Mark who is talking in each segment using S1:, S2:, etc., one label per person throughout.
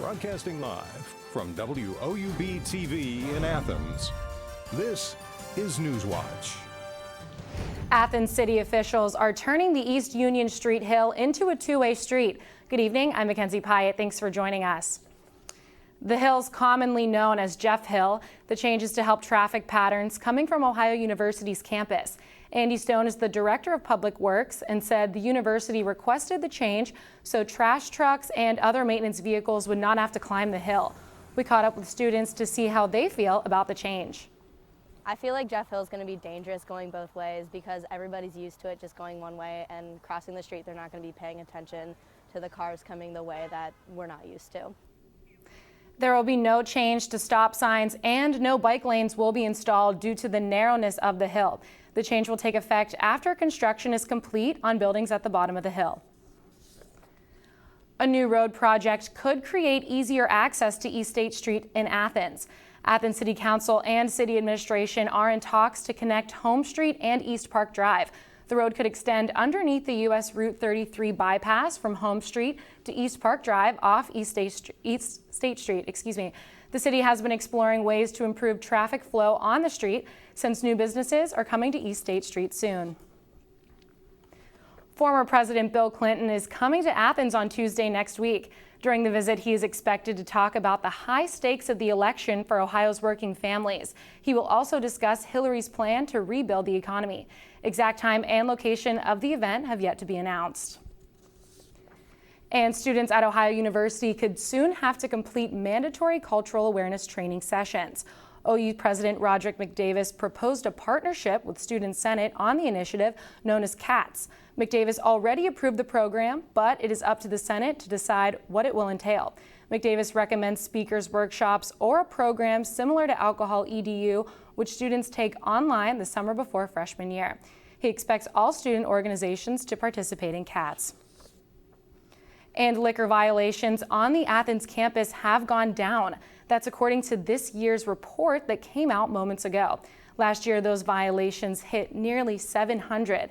S1: Broadcasting live from WOUB TV in Athens, this is Newswatch.
S2: Athens city officials are turning the East Union Street Hill into a two-way street. Good evening, I'm Mackenzie Pyatt. Thanks for joining us. The hill's commonly known as Jeff Hill. The change is to help traffic patterns coming from Ohio University's campus. Andy Stone is the director of public works and said the university requested the change so trash trucks and other maintenance vehicles would not have to climb the hill. We caught up with students to see how they feel about the change.
S3: I feel like Jeff Hill is going to be dangerous going both ways because everybody's used to it just going one way, and crossing the street they're not going to be paying attention to the cars coming the way that we're not used to.
S2: There will be no change to stop signs and no bike lanes will be installed due to the narrowness of the hill. The change will take effect after construction is complete on buildings at the bottom of the hill. A new road project could create easier access to East State Street in Athens. Athens City Council and City Administration are in talks to connect Home Street and East Park Drive. The road could extend underneath the U.S. Route 33 bypass from Home Street to East Park Drive off East State Street. The city has been exploring ways to improve traffic flow on the street since new businesses are coming to East State Street soon. Former President Bill Clinton is coming to Athens on Tuesday next week. During the visit, he is expected to talk about the high stakes of the election for Ohio's working families. He will also discuss Hillary's plan to rebuild the economy. Exact time and location of the event have yet to be announced. And students at Ohio University could soon have to complete mandatory cultural awareness training sessions. OU President Roderick McDavis proposed a partnership with Student Senate on the initiative known as CATS. McDavis already approved the program, but it is up to the Senate to decide what it will entail. McDavis recommends speakers workshops or a program similar to Alcohol EDU, which students take online the summer before freshman year. He expects all student organizations to participate in CATS. And liquor violations on the Athens campus have gone down. That's according to this year's report that came out moments ago. Last year, those violations hit nearly 700.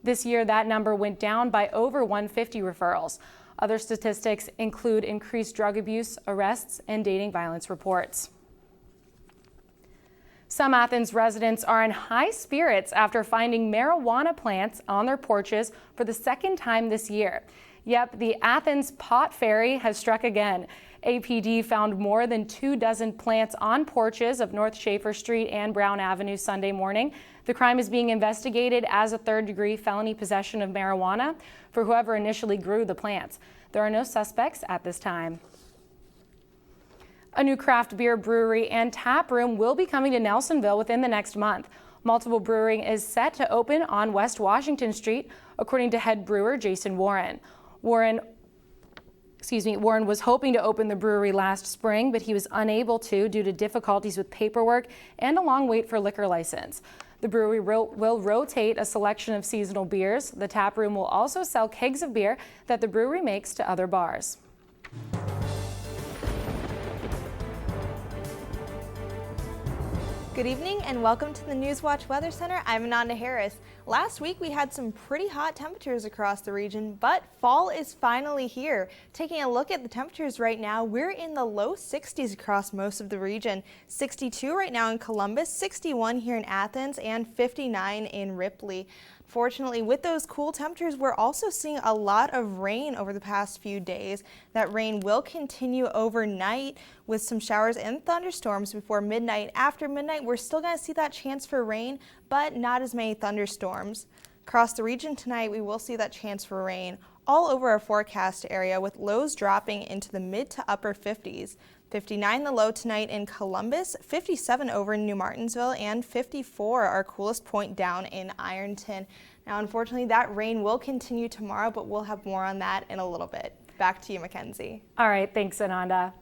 S2: This year, that number went down by over 150 referrals. Other statistics include increased drug abuse, arrests, and dating violence reports. Some Athens residents are in high spirits after finding marijuana plants on their porches for the second time this year. Yep, the Athens pot fairy has struck again. APD found more than 24 plants on porches of North Schaefer Street and Brown Avenue Sunday morning. The crime is being investigated as a third-degree felony possession of marijuana for whoever initially grew the plants. There are no suspects at this time. A new craft beer brewery and tap room will be coming to Nelsonville within the next month. Multiple Brewing is set to open on West Washington Street, according to head brewer Jason Warren. Warren was hoping to open the brewery last spring, but he was unable to due to difficulties with paperwork and a long wait for liquor license. The brewery will rotate a selection of seasonal beers. The tap room will also sell kegs of beer that the brewery makes to other bars.
S4: Good evening and welcome to the Newswatch Weather Center. I'm Ananda Harris. Last week we had some pretty hot temperatures across the region, but fall is finally here. Taking a look at the temperatures right now, we're in the low 60s across most of the region. 62 right now in Columbus, 61 here in Athens, and 59 in Ripley. Fortunately, with those cool temperatures, we're also seeing a lot of rain over the past few days. That rain will continue overnight with some showers and thunderstorms before midnight. After midnight, we're still going to see that chance for rain, but not as many thunderstorms. Across the region tonight, we will see that chance for rain all over our forecast area with lows dropping into the mid to upper 50s. 59 the low tonight in Columbus, 57 over in New Martinsville, and 54 our coolest point down in Ironton. Now, unfortunately, that rain will continue tomorrow, but we'll have more on that in a little bit. Back to you, Mackenzie.
S2: All right, thanks, Ananda.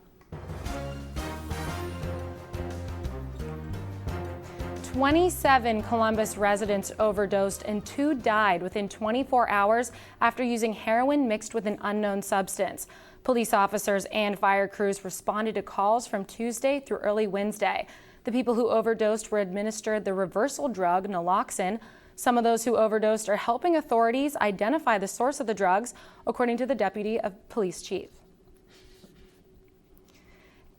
S2: 27 Columbus residents overdosed and 2 died within 24 hours after using heroin mixed with an unknown substance. Police officers and fire crews responded to calls from Tuesday through early Wednesday. The people who overdosed were administered the reversal drug naloxone. Some of those who overdosed are helping authorities identify the source of the drugs, according to the deputy police chief.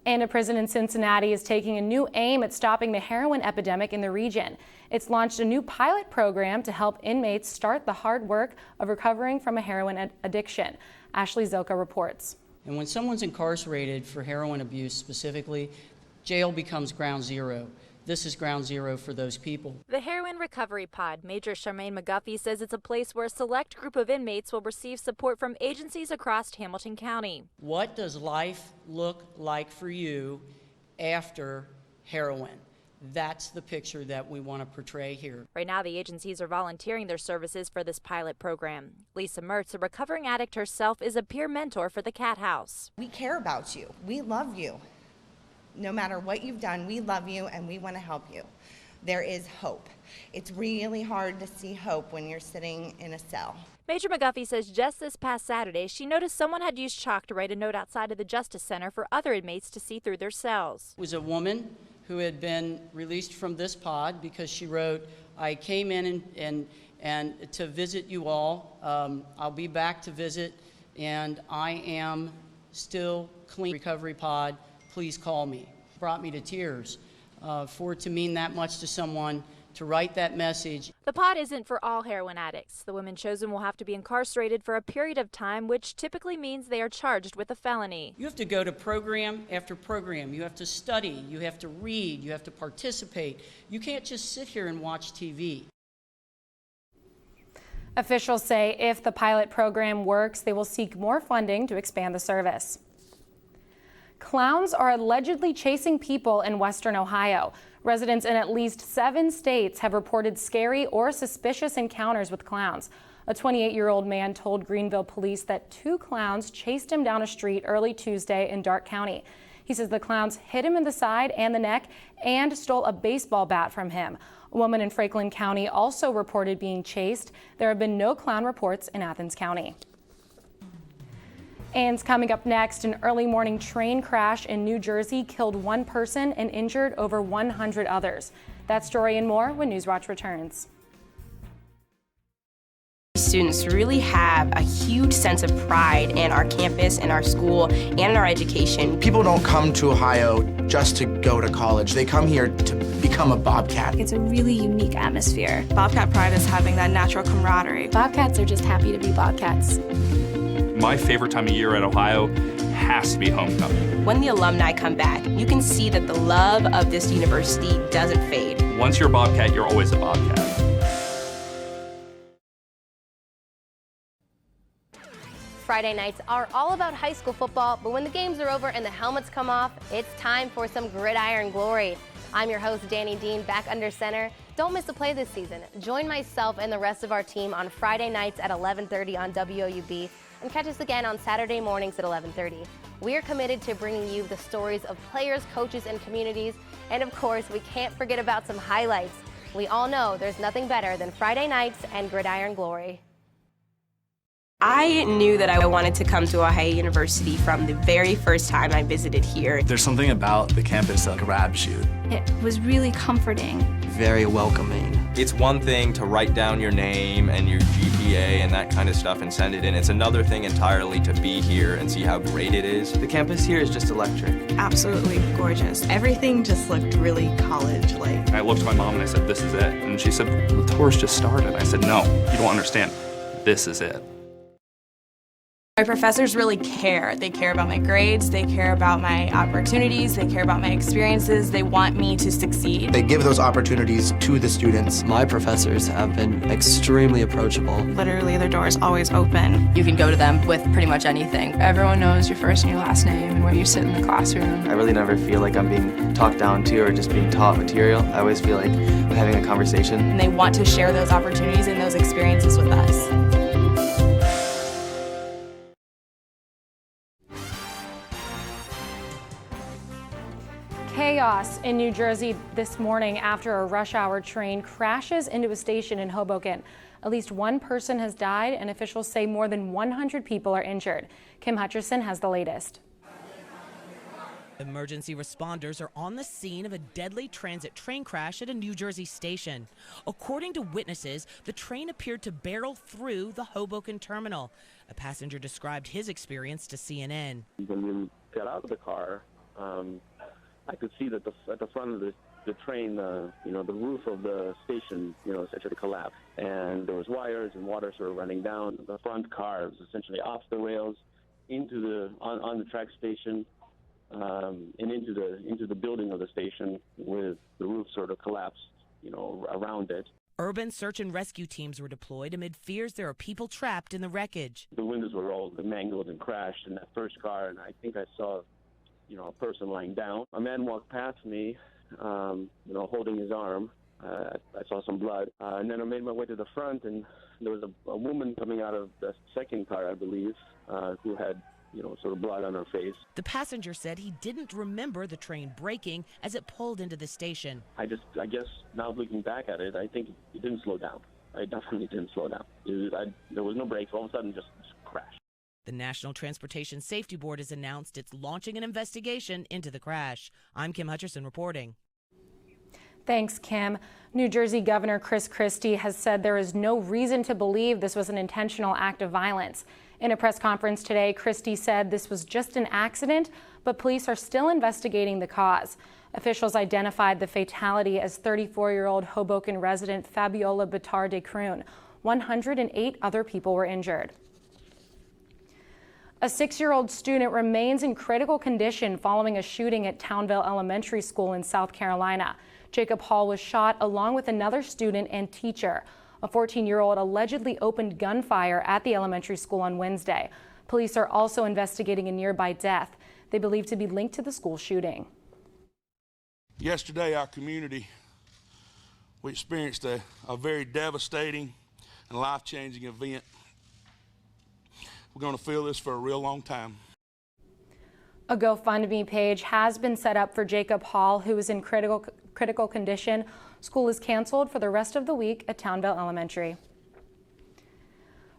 S2: And a prison in Cincinnati is taking a new aim at stopping the heroin epidemic in the region. It's launched a new pilot program to help inmates start the hard work of recovering from a heroin addiction. Ashley Zilka reports.
S5: And when someone's incarcerated for heroin abuse specifically, jail becomes ground zero. This is ground zero for those people.
S6: The Heroin Recovery Pod, Major Charmaine McGuffey says it's a place where a select group of inmates will receive support from agencies across Hamilton County.
S5: What does life look like for you after heroin? That's the picture that we want to portray here.
S6: Right now, the agencies are volunteering their services for this pilot program. Lisa Mertz, a recovering addict herself, is a peer mentor for the Cat House.
S7: We care about you. We love you. No matter what you've done, we love you and we want to help you. There is hope. It's really hard to see hope when you're sitting in a cell.
S6: Major McGuffey says just this past Saturday, she noticed someone had used chalk to write a note outside of the Justice Center for other inmates to see through their cells.
S5: It was a woman who had been released from this pod because she wrote, I came in and to visit you all. I'll be back to visit, and I am still clean. Recovery pod, please call me. Brought me to tears. For it to mean that much to someone, to write that message.
S6: The pod isn't for all heroin addicts. The women chosen will have to be incarcerated for a period of time, which typically means they are charged with a felony.
S5: You have to go to program after program. You have to study. You have to read. You have to participate. You can't just sit here and watch TV.
S2: Officials say if the pilot program works, they will seek more funding to expand the service. Clowns are allegedly chasing people in Western Ohio. Residents in at least 7 states have reported scary or suspicious encounters with clowns. A 28-year-old man told Greenville police that 2 clowns chased him down a street early Tuesday in Darke County. He says the clowns hit him in the side and the neck and stole a baseball bat from him. A woman in Franklin County also reported being chased. There have been no clown reports in Athens County. And coming up next, an early morning train crash in New Jersey killed 1 person and injured over 100 others. That story and more when Newswatch returns.
S8: Students really have a huge sense of pride in our campus, in our school, and in our education.
S9: People don't come to Ohio just to go to college. They come here to become a Bobcat.
S10: It's a really unique atmosphere.
S11: Bobcat pride is having that natural camaraderie.
S10: Bobcats are just happy to be Bobcats.
S12: My favorite time of year at Ohio has to be homecoming.
S8: When the alumni come back, you can see that the love of this university doesn't fade.
S12: Once you're a Bobcat, you're always a Bobcat.
S3: Friday nights are all about high school football, but when the games are over and the helmets come off, it's time for some gridiron glory. I'm your host, Danny Dean, back under center. Don't miss a play this season. Join myself and the rest of our team on Friday nights at 11:30 on WOUB, and catch us again on Saturday mornings at 11:30. We are committed to bringing you the stories of players, coaches, and communities, and of course, we can't forget about some highlights. We all know there's nothing better than Friday nights and gridiron glory.
S8: I knew that I wanted to come to Ohio University from the very first time I visited here.
S13: There's something about the campus that grabs you.
S10: It was really comforting.
S14: Very welcoming.
S15: It's one thing to write down your name and your GPA and that kind of stuff and send it in. It's another thing entirely to be here and see how great it is.
S14: The campus here is just electric.
S11: Absolutely gorgeous.
S16: Everything just looked really college-like.
S12: I looked at my mom and I said, this is it. And she said, the tour's just started. I said, no, you don't understand. This is it.
S11: My professors really care. They care about my grades, they care about my opportunities, they care about my experiences, they want me to succeed.
S9: They give those opportunities to the students.
S14: My professors have been extremely approachable.
S11: Literally, their door is always open.
S17: You can go to them with pretty much anything. Everyone knows your first and your last name and where you sit in the classroom.
S14: I really never feel like I'm being talked down to or just being taught material. I always feel like I'm having a conversation.
S11: And they want to share those opportunities and those experiences with us.
S2: Chaos in New Jersey this morning after a rush hour train crashes into a station in Hoboken. At least 1 person has died, and officials say more than 100 people are injured. Kim Hutcherson has the latest.
S18: Emergency responders are on the scene of a deadly transit train crash at a New Jersey station. According to witnesses, the train appeared to barrel through the Hoboken terminal. A passenger described his experience to CNN.
S19: When we got out of the car, I could see that at the front of the train, the roof of the station, essentially collapsed. And there was wires and water sort of running down. The front car was essentially off the rails on the track station and into the building of the station with the roof sort of collapsed, around it.
S18: Urban search and rescue teams were deployed amid fears there are people trapped in the wreckage.
S19: The windows were all mangled and crashed in that first car, and I think I saw, a person lying down. A man walked past me, holding his arm. I saw some blood, and then I made my way to the front, and there was a woman coming out of the second car, I believe, who had, sort of blood on her face.
S18: The passenger said he didn't remember the train braking as it pulled into the station.
S19: I guess now looking back at it, I think it didn't slow down. It definitely didn't slow down. There was no brakes. All of a sudden, just crashed.
S18: The National Transportation Safety Board has announced it's launching an investigation into the crash. I'm Kim Hutcherson reporting.
S2: Thanks, Kim. New Jersey Governor Chris Christie has said there is no reason to believe this was an intentional act of violence. In a press conference today, Christie said this was just an accident, but police are still investigating the cause. Officials identified the fatality as 34-year-old Hoboken resident Fabiola Bitar de Kroon. 108 other people were injured. A 6-year-old student remains in critical condition following a shooting at Townville Elementary School in South Carolina. Jacob Hall was shot along with another student and teacher. A 14-year-old allegedly opened gunfire at the elementary school on Wednesday. Police are also investigating a nearby death they believe to be linked to the school shooting.
S20: Yesterday, our community, we experienced a very devastating and life-changing event. We're going to feel this for a real long time.
S2: A GoFundMe page has been set up for Jacob Hall, who is in critical condition. School is canceled for the rest of the week at Townville Elementary.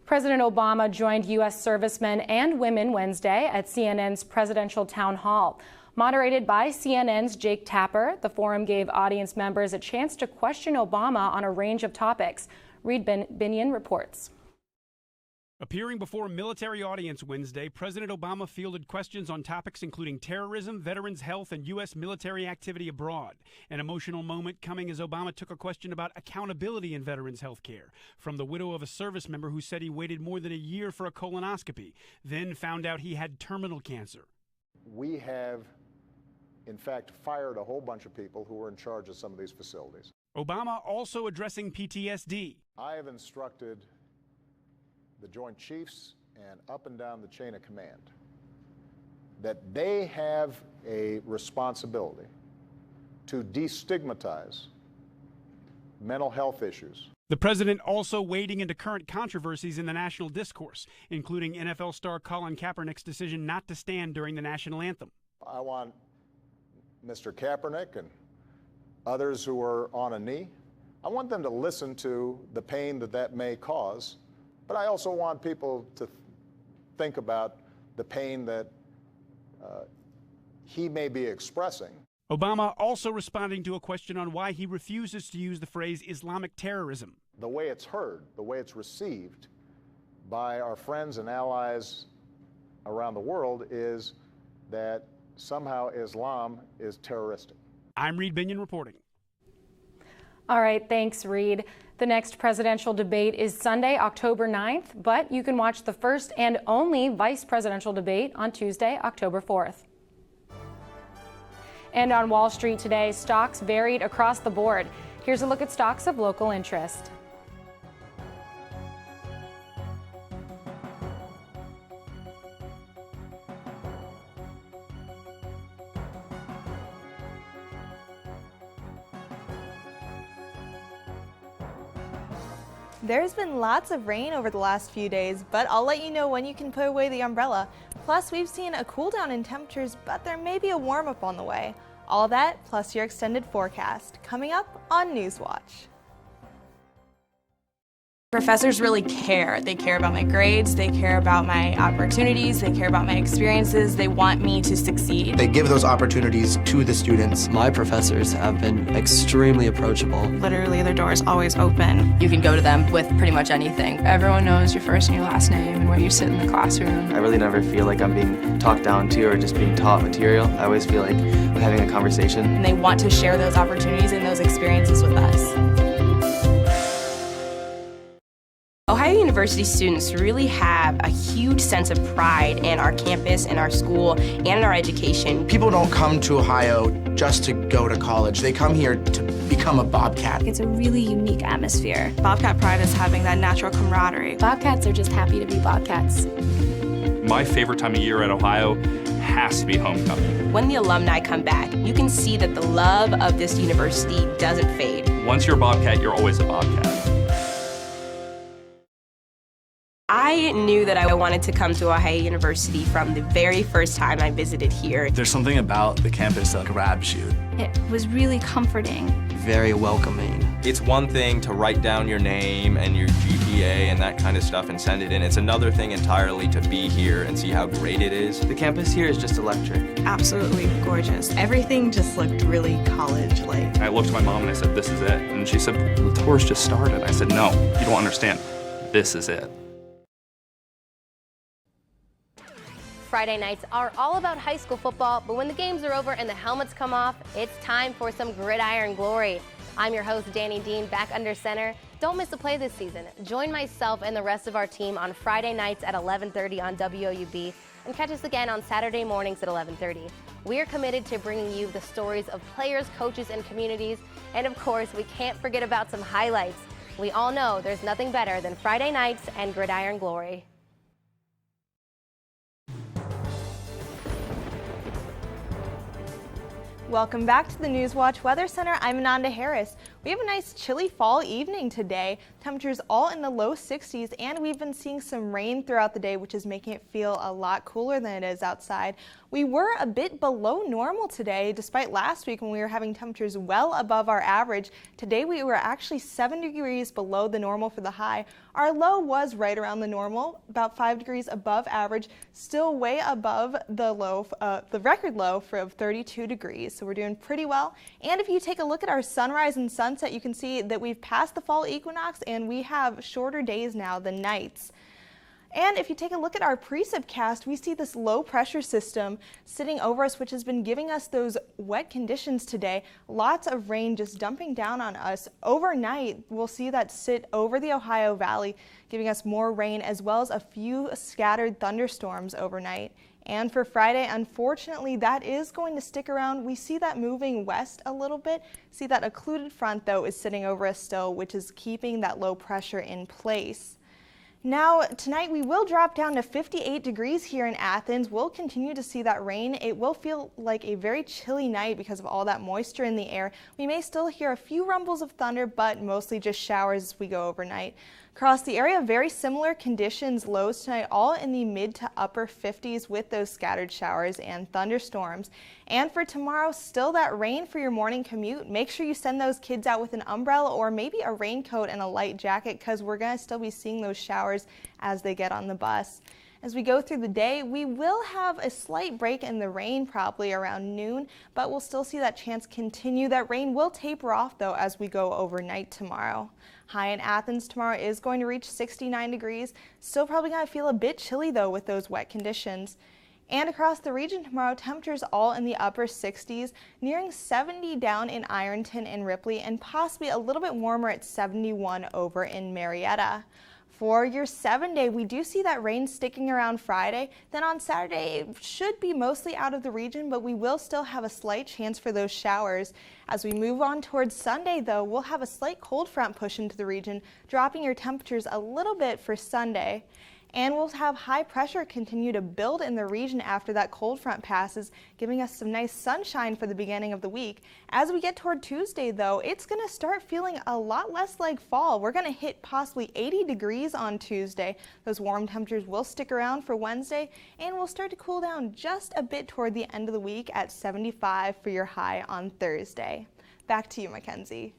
S2: President Obama joined U.S. servicemen and women Wednesday at CNN's Presidential Town Hall. Moderated by CNN's Jake Tapper, the forum gave audience members a chance to question Obama on a range of topics. Reed Binion reports.
S21: Appearing before a military audience Wednesday, President Obama fielded questions on topics including terrorism, veterans' health, and U.S. military activity abroad. An emotional moment coming as Obama took a question about accountability in veterans' health care from the widow of a service member who said he waited more than a year for a colonoscopy, then found out he had terminal cancer.
S22: We have, in fact, fired a whole bunch of people who were in charge of some of these facilities.
S21: Obama also addressing PTSD.
S22: I have instructed the Joint Chiefs and up and down the chain of command that they have a responsibility to destigmatize mental health issues.
S21: The president also wading into current controversies in the national discourse, including NFL star Colin Kaepernick's decision not to stand during the national anthem.
S22: I want Mr. Kaepernick and others who are on a knee, I want them to listen to the pain that may cause. But I also want people to think about the pain that he may be expressing.
S21: Obama also responding to a question on why he refuses to use the phrase Islamic terrorism.
S22: The way it's heard, the way it's received by our friends and allies around the world is that somehow Islam is terroristic.
S21: I'm Reed Binion reporting.
S2: All right, thanks, Reed. The next presidential debate is Sunday, October 9th, but you can watch the first and only vice presidential debate on Tuesday, October 4th. And on Wall Street today, stocks varied across the board. Here's a look at stocks of local interest.
S4: There's been lots of rain over the last few days, but I'll let you know when you can put away the umbrella. Plus, we've seen a cool down in temperatures, but there may be a warm up on the way. All that, plus your extended forecast, coming up on Newswatch.
S11: Professors really care. They care about my grades, they care about my opportunities, they care about my experiences, they want me to succeed.
S9: They give those opportunities to the students.
S14: My professors have been extremely approachable.
S17: Literally, their door is always open. You can go to them with pretty much anything. Everyone knows your first and your last name and where you sit in the classroom.
S14: I really never feel like I'm being talked down to or just being taught material. I always feel like I'm having a conversation.
S11: And they want to share those opportunities and those experiences with us.
S8: Ohio University students really have a huge sense of pride in our campus, in our school, and in our education.
S9: People don't come to Ohio just to go to college. They come here to become a Bobcat.
S10: It's a really unique atmosphere.
S17: Bobcat pride is having that natural camaraderie.
S10: Bobcats are just happy to be Bobcats.
S12: My favorite time of year at Ohio has to be homecoming.
S8: When the alumni come back, you can see that the love of this university doesn't fade.
S12: Once you're a Bobcat, you're always a Bobcat.
S8: I knew that I wanted to come to Ohio University from the very first time I visited here.
S13: There's something about the campus that grabs you.
S10: It was really comforting.
S14: Very welcoming.
S15: It's one thing to write down your name and your GPA and that kind of stuff and send it in. It's another thing entirely to be here and see how great it is.
S14: The campus here is just electric.
S16: Absolutely gorgeous. Everything just looked really college-like.
S12: I looked at my mom and I said, "This is it." And she said, "The tour's just started." I said, "No, you don't understand. This is it."
S3: Friday nights are all about high school football, but when the games are over and the helmets come off, it's time for some gridiron glory. I'm your host, Danny Dean, back under center. Don't miss a play this season. Join myself and the rest of our team on Friday nights at 11:30 on WOUB, and catch us again on Saturday mornings at 11:30. We are committed to bringing you the stories of players, coaches, and communities, and of course, we can't forget about some highlights. We all know there's nothing better than Friday nights and gridiron glory.
S4: Welcome back to the Newswatch Weather Center. I'm Ananda Harris. We have a nice chilly fall evening today. Temperatures all in the low 60s, and we've been seeing some rain throughout the day, which is making it feel a lot cooler than it is outside. We were a bit below normal today, despite last week when we were having temperatures well above our average. Today we were actually 7 degrees below the normal for the high. Our low was right around the normal, about 5 degrees above average, still way above the low, the record low of 32 degrees. So we're doing pretty well. And if you take a look at our sunrise and sunset, you can see that we've passed the fall equinox and we have shorter days now than nights. And if you take a look at our precipcast, we see this low pressure system sitting over us, which has been giving us those wet conditions today. Lots of rain just dumping down on us. Overnight, we'll see that sit over the Ohio Valley, giving us more rain as well as a few scattered thunderstorms overnight. And for Friday, unfortunately, that is going to stick around. We see that moving west a little bit. See that occluded front, though, is sitting over us still, which is keeping that low pressure in place. Now, tonight we will drop down to 58 degrees here in Athens. We'll continue to see that rain. It will feel like a very chilly night because of all that moisture in the air. We may still hear a few rumbles of thunder, but mostly just showers as we go overnight. Across the area, very similar conditions, lows tonight, all in the mid to upper 50s with those scattered showers and thunderstorms. And for tomorrow, still that rain for your morning commute. Make sure you send those kids out with an umbrella or maybe a raincoat and a light jacket because we're going to still be seeing those showers as they get on the bus. As we go through the day, we will have a slight break in the rain probably around noon, but we'll still see that chance continue. That rain will taper off though as we go overnight tomorrow. High in Athens tomorrow is going to reach 69 degrees. Still probably going to feel a bit chilly though with those wet conditions. And across the region tomorrow, temperatures all in the upper 60s, nearing 70 down in Ironton and Ripley, and possibly a little bit warmer at 71 over in Marietta. For your 7-day, we do see that rain sticking around Friday. Then on Saturday, it should be mostly out of the region, but we will still have a slight chance for those showers. As we move on towards Sunday, though, we'll have a slight cold front push into the region, dropping your temperatures a little bit for Sunday. And we'll have high pressure continue to build in the region after that cold front passes, giving us some nice sunshine for the beginning of the week. As we get toward Tuesday, though, it's going to start feeling a lot less like fall. We're going to hit possibly 80 degrees on Tuesday. Those warm temperatures will stick around for Wednesday, and we'll start to cool down just a bit toward the end of the week at 75 for your high on Thursday. Back to you, Mackenzie.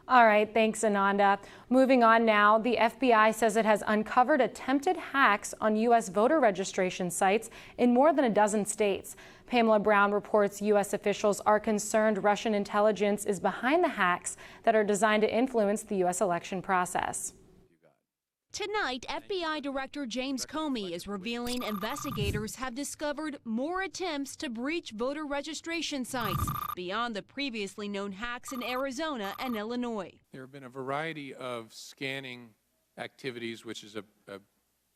S2: All right, thanks, Ananda. Moving on now, the FBI says it has uncovered attempted hacks on U.S. voter registration sites in more than a dozen states. Pamela Brown reports U.S. officials are concerned Russian intelligence is behind the hacks that are designed to influence the U.S. election process.
S1: Tonight, FBI Director James Comey is revealing investigators have discovered more attempts to breach voter registration sites beyond the previously known hacks in Arizona and Illinois.
S7: There have been a variety of scanning activities, which is a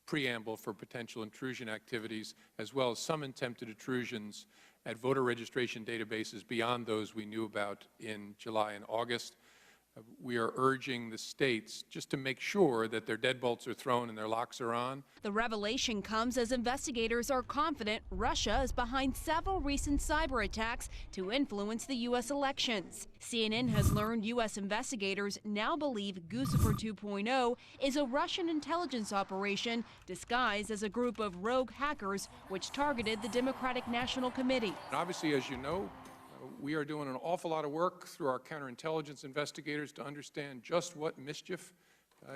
S7: preamble for potential intrusion activities, as well as some attempted intrusions at voter registration databases beyond those we knew about in July and August. We are urging the states just to make sure that their deadbolts are thrown and their locks are on.
S1: The revelation comes as investigators are confident Russia is behind several recent cyber attacks to influence the U.S. elections. CNN has learned U.S. investigators now believe Guccifer 2.0 is a Russian intelligence operation disguised as a group of rogue hackers which targeted the Democratic National Committee.
S7: And obviously, as you know, we are doing an awful lot of work through our counterintelligence investigators to understand just what mischief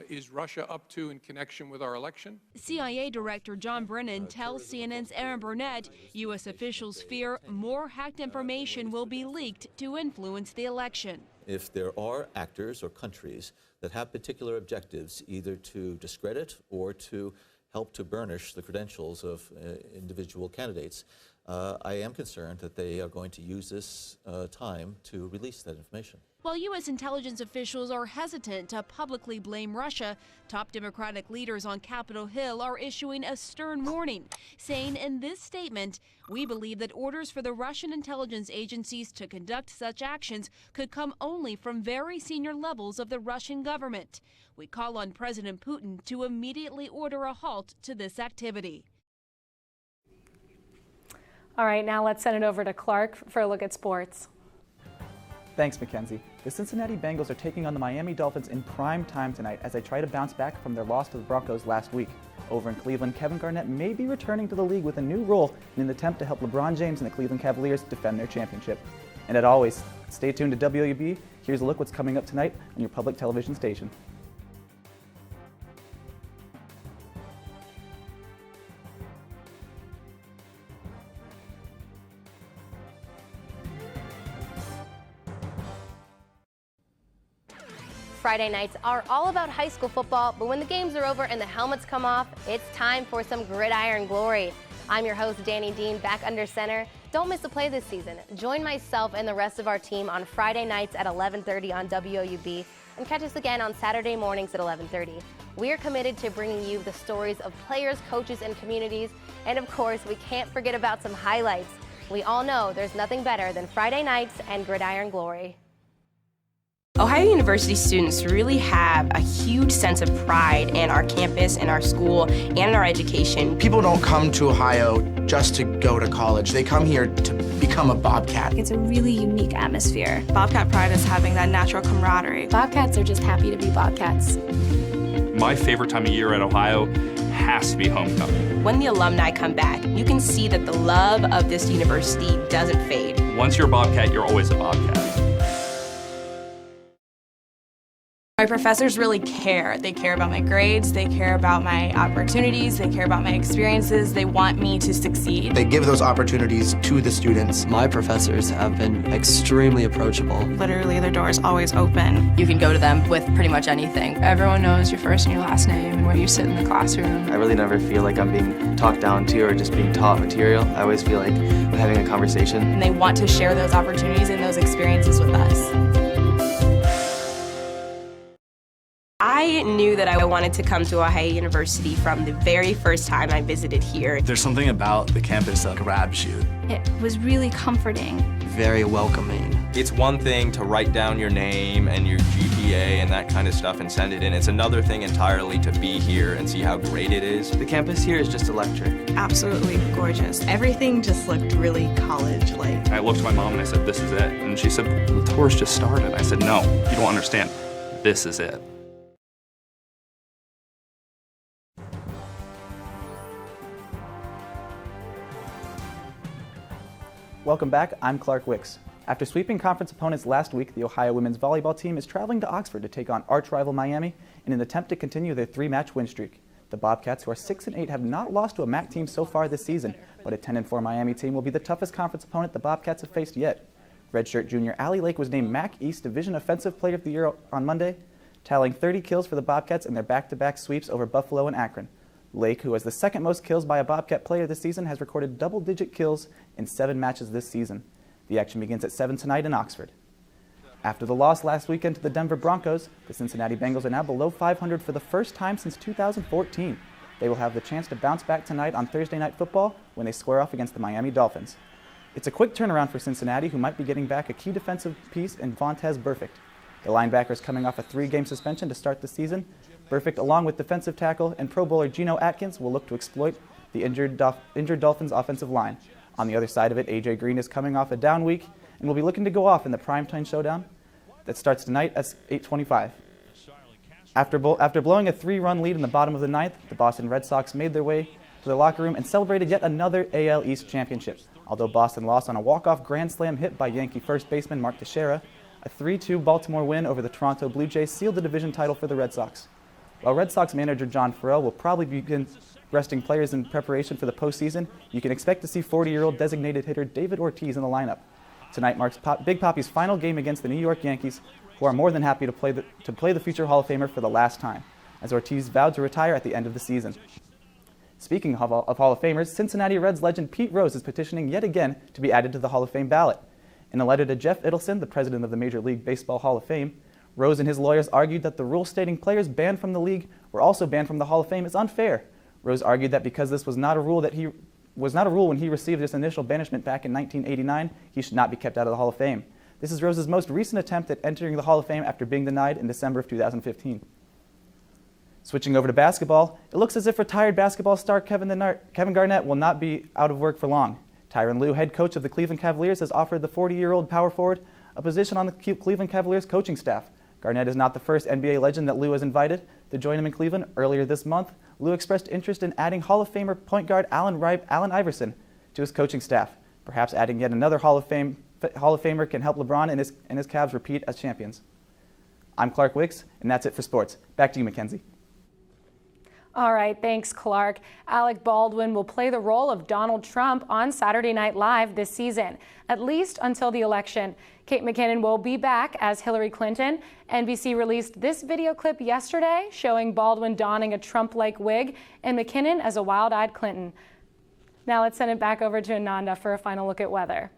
S7: is Russia up to in connection with our election.
S1: CIA Director John Brennan tells CNN's Aaron Burnett U.S. officials fear more hacked information will be leaked to influence the election.
S23: If there are actors or countries that have particular objectives, either to discredit or to help to burnish the credentials of individual candidates, I am concerned that they are going to use this time to release that information.
S1: While U.S. intelligence officials are hesitant to publicly blame Russia, top Democratic leaders on Capitol Hill are issuing a stern warning, saying in this statement, "We believe that orders for the Russian intelligence agencies to conduct such actions could come only from very senior levels of the Russian government. We call on President Putin to immediately order a halt to this activity."
S2: All right, now let's send it over to Clark for a look at sports.
S24: Thanks, Mackenzie. The Cincinnati Bengals are taking on the Miami Dolphins in prime time tonight as they try to bounce back from their loss to the Broncos last week. Over in Cleveland, Kevin Garnett may be returning to the league with a new role in an attempt to help LeBron James and the Cleveland Cavaliers defend their championship. And as always, stay tuned to WOUB. Here's a look what's coming up tonight on your public television station.
S3: Friday nights are all about high school football, but when the games are over and the helmets come off, it's time for some gridiron glory. I'm your host, Danny Dean, back under center. Don't miss a play this season. Join myself and the rest of our team on Friday nights at 11:30 on WOUB and catch us again on Saturday mornings at 11:30. We are committed to bringing you the stories of players, coaches, and communities, and of course, we can't forget about some highlights. We all know there's nothing better than Friday nights and gridiron glory.
S8: Ohio University students really have a huge sense of pride in our campus, in our school, and in our education.
S9: People don't come to Ohio just to go to college. They come here to become a Bobcat.
S10: It's a really unique atmosphere.
S11: Bobcat pride is having that natural camaraderie.
S10: Bobcats are just happy to be Bobcats.
S12: My favorite time of year at Ohio has to be homecoming.
S8: When the alumni come back, you can see that the love of this university doesn't fade.
S12: Once you're a Bobcat, you're always a Bobcat.
S11: My professors really care. They care about my grades, they care about my opportunities, they care about my experiences, they want me to succeed.
S9: They give those opportunities to the students.
S14: My professors have been extremely approachable.
S17: Literally, their door is always open. You can go to them with pretty much anything. Everyone knows your first and your last name and where you sit in the classroom.
S14: I really never feel like I'm being talked down to or just being taught material. I always feel like I'm having a conversation.
S11: And they want to share those opportunities and those experiences with us.
S8: I knew that I wanted to come to Ohio University from the very first time I visited here.
S13: There's something about the campus that grabs you.
S10: It was really comforting.
S13: Very welcoming.
S15: It's one thing to write down your name and your GPA and that kind of stuff and send it in. It's another thing entirely to be here and see how great it is.
S14: The campus here is just electric.
S16: Absolutely gorgeous. Everything just looked really college-like.
S12: I looked at my mom and I said, "This is it." And she said, "The tour's just started." I said, "No, you don't understand. This is it."
S24: Welcome back, I'm Clark Wicks. After sweeping conference opponents last week, the Ohio women's volleyball team is traveling to Oxford to take on arch rival Miami in an attempt to continue their 3-match win streak. The Bobcats, who are 6-8, have not lost to a MAC team so far this season, but a 10-4 Miami team will be the toughest conference opponent the Bobcats have faced yet. Redshirt junior Allie Lake was named MAC East Division Offensive Player of the Year on Monday, tallying 30 kills for the Bobcats in their back-to-back sweeps over Buffalo and Akron. Lake, who has the second most kills by a Bobcat player this season, has recorded double-digit kills in 7 matches this season. The action begins at 7 tonight in Oxford. After the loss last weekend to the Denver Broncos, the Cincinnati Bengals are now below 500 for the first time since 2014. They will have the chance to bounce back tonight on Thursday Night Football when they square off against the Miami Dolphins. It's a quick turnaround for Cincinnati, who might be getting back a key defensive piece in Vontez Burfict. The linebacker is coming off a 3-game suspension to start the season. Burfict, along with defensive tackle and Pro Bowler Geno Atkins, will look to exploit the injured Dolphins offensive line. On the other side of it, A.J. Green is coming off a down week and will be looking to go off in the primetime showdown that starts tonight at 8:25. After blowing a 3-run lead in the bottom of the 9th, the Boston Red Sox made their way to the locker room and celebrated yet another AL East championship. Although Boston lost on a walk-off grand slam hit by Yankee first baseman Mark Teixeira, a 3-2 Baltimore win over the Toronto Blue Jays sealed the division title for the Red Sox. While Red Sox manager John Farrell will probably begin resting players in preparation for the postseason, you can expect to see 40-year-old designated hitter David Ortiz in the lineup. Tonight marks Big Papi's final game against the New York Yankees, who are more than happy to play the future Hall of Famer for the last time, as Ortiz vowed to retire at the end of the season. Speaking of Hall of Famers, Cincinnati Reds legend Pete Rose is petitioning yet again to be added to the Hall of Fame ballot. In a letter to Jeff Idelson, the president of the Major League Baseball Hall of Fame, Rose and his lawyers argued that the rule stating players banned from the league were also banned from the Hall of Fame is unfair. Rose argued that because this was not a rule when he received his initial banishment back in 1989, he should not be kept out of the Hall of Fame. This is Rose's most recent attempt at entering the Hall of Fame after being denied in December of 2015. Switching over to basketball, it looks as if retired basketball star Kevin Garnett will not be out of work for long. Tyronn Lue, head coach of the Cleveland Cavaliers, has offered the 40-year-old power forward a position on the Cleveland Cavaliers coaching staff. Garnett is not the first NBA legend that Lue has invited to join him in Cleveland. Earlier this month, Lue expressed interest in adding Hall of Famer point guard Allen Iverson to his coaching staff. Perhaps adding yet another Hall of Famer can help LeBron and his Cavs repeat as champions. I'm Clark Wicks, and that's it for sports. Back to you, Mackenzie.
S2: All right, thanks, Clark. Alec Baldwin will play the role of Donald Trump on Saturday Night Live this season, at least until the election. Kate McKinnon will be back as Hillary Clinton. NBC released this video clip yesterday showing Baldwin donning a Trump-like wig and McKinnon as a wild-eyed Clinton. Now let's send it back over to Ananda for a final look at weather.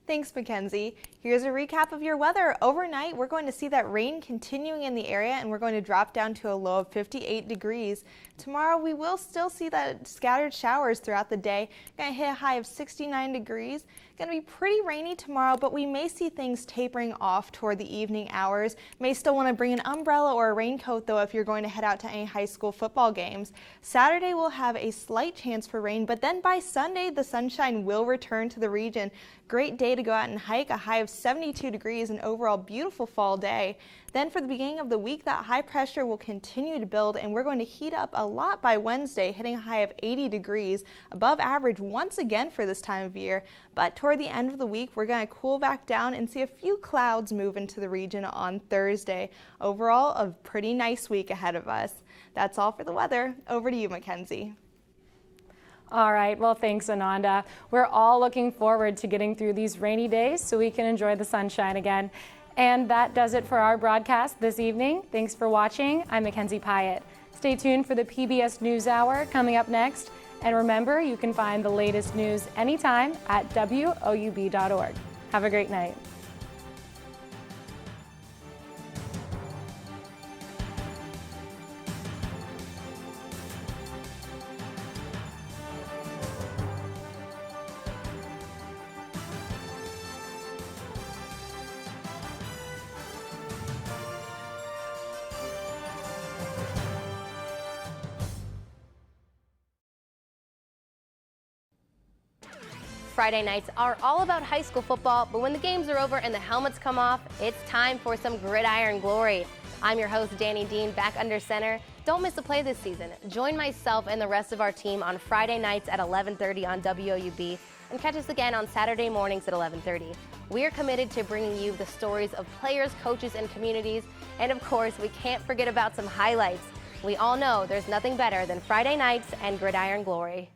S4: Thanks, Mackenzie. Here's a recap of your weather. Overnight, we're going to see that rain continuing in the area, and we're going to drop down to a low of 58 degrees. Tomorrow, we will still see that scattered showers throughout the day. Going to hit a high of 69 degrees. Going to be pretty rainy tomorrow, but we may see things tapering off toward the evening hours. May still want to bring an umbrella or a raincoat, though, if you're going to head out to any high school football games. Saturday, we'll have a slight chance for rain, but then by Sunday, the sunshine will return to the region. Great day to go out and hike, a high of 72 degrees, an overall beautiful fall day. Then for the beginning of the week, that high pressure will continue to build, and we're going to heat up a lot by Wednesday, hitting a high of 80 degrees, above average once again for this time of year. But toward the end of the week, we're going to cool back down and see a few clouds move into the region on Thursday. Overall, a pretty nice week ahead of us. That's all for the weather. Over to you, Mackenzie.
S2: All right, well, thanks, Ananda. We're all looking forward to getting through these rainy days so we can enjoy the sunshine again. And that does it for our broadcast this evening. Thanks for watching. I'm Mackenzie Pyatt. Stay tuned for the PBS NewsHour coming up next. And remember, you can find the latest news anytime at WOUB.org. Have a great night.
S3: Friday nights are all about high school football, but when the games are over and the helmets come off, it's time for some gridiron glory. I'm your host, Danny Dean, back under center. Don't miss a play this season. Join myself and the rest of our team on Friday nights at 11:30 on WOUB and catch us again on Saturday mornings at 11:30. We are committed to bringing you the stories of players, coaches, and communities, and of course, we can't forget about some highlights. We all know there's nothing better than Friday nights and gridiron glory.